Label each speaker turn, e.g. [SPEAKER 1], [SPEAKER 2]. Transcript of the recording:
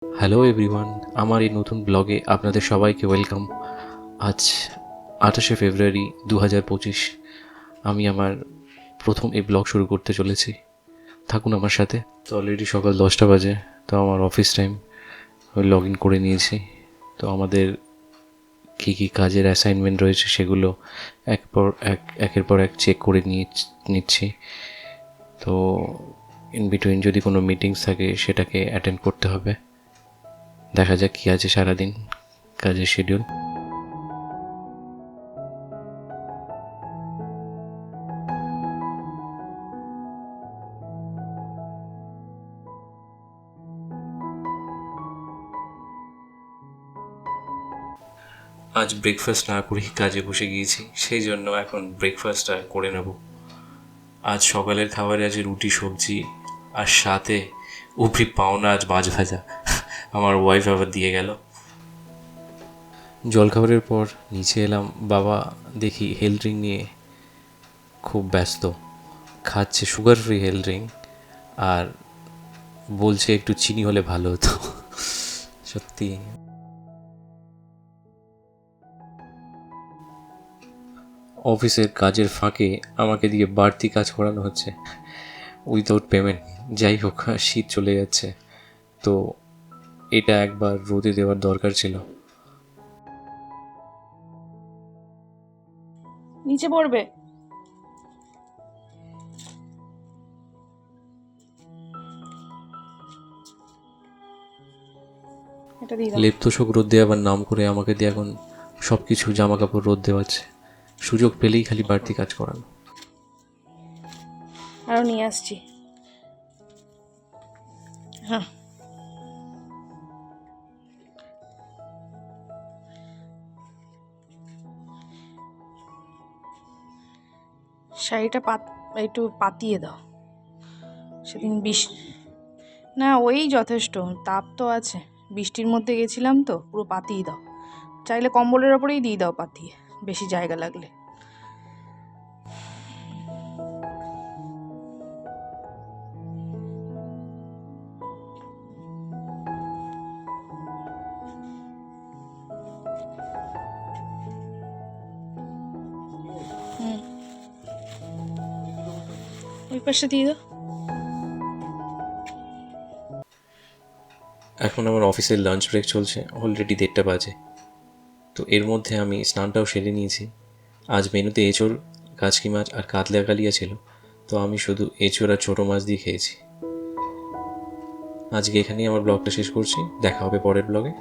[SPEAKER 1] Hello everyone, আমার এই নতুন ব্লগে আপনাদের সবাইকে ওয়েলকাম। আজ 28শে ফেব্রুয়ারি 2025। আমি আমার প্রথম এই ব্লগ শুরু করতে চলেছি, থাকুন আমার সাথে। তো অলরেডি সকাল 10টা বাজে, তো আমার অফিস টাইম, আমি লগ ইন করে নিয়েছি। তো আমাদের কী কী কাজের অ্যাসাইনমেন্ট রয়েছে সেগুলো একের পর এক চেক করে নিচ্ছি। তো ইন বিটুইন যদি কোনো মিটিংস থাকে সেটাকে অ্যাটেন্ড করতে হবে। দেখা যাক কী আছে সারাদিন কাজের শিডিউল। আজ ব্রেকফাস্ট না করেই কাজে বসে গিয়েছি, সেই জন্য এখন ব্রেকফাস্টটা করে নেব। আজ সকালের খাবারে আছে রুটি সবজি, আর সাথে উপরি পাওনা আজ মাছ ভাজা। আমার ওয়াইফ আবার দিয়ে গেল। জলখাবারের পর নিচে এলাম, বাবা দেখি হেলথ ড্রিঙ্ক নিয়ে খুব ব্যস্ত, খাচ্ছে সুগার ফ্রি হেলথ ড্রিঙ্ক, আর বলছে একটু চিনি হলে ভালো হতো। সত্যি অফিসের কাজের ফাঁকে আমাকে দিয়ে বাড়তি কাজ করানো হচ্ছে উইদাউট পেমেন্ট। যাই হোক, শীত চলে যাচ্ছে, তো এটা একবার রোদে দেওয়ার দরকার ছিল।
[SPEAKER 2] নিচে পড়বে। এটা দিয়ে দাও।
[SPEAKER 1] লেপ তোষক রোদ দেওয়ার নাম করে আমাকে দিয়ে এখন সব কিছু জামা কাপড় রোদ দেওয়াচ্ছে, সুযোগ পেলেই খালি বাড়তি কাজ করানো।
[SPEAKER 2] আরও নিয়ে আসছি। হ্যাঁ, শাড়িটা একটু পাতিয়ে দাও। সেদিন না, ওই যথেষ্ট, তাপ তো আছে। বৃষ্টির মধ্যে গেছিলাম তো, পুরো পাতিয়ে দাও। চাইলে কম্বলের ওপরেই দিয়ে দাও পাতিয়ে, বেশি জায়গা লাগলে। ওই পাশে দিয়ে দাও।
[SPEAKER 1] এখন আমার অফিসের লাঞ্চ ব্রেক চলছে, অলরেডি 1:30 বাজে। তো এর মধ্যে আমি স্নানটাও সেরে নিয়েছি। আজ মেনুতে এঁচোড়, কাচকি মাছ আর কাতলা কালিয়া ছিল, তো আমি শুধু এঁচোড় আর ছোটো মাছ দিয়ে খেয়েছি। আজকে এখানেই আমার ব্লগটা শেষ করছি, দেখা হবে পরের ব্লগে।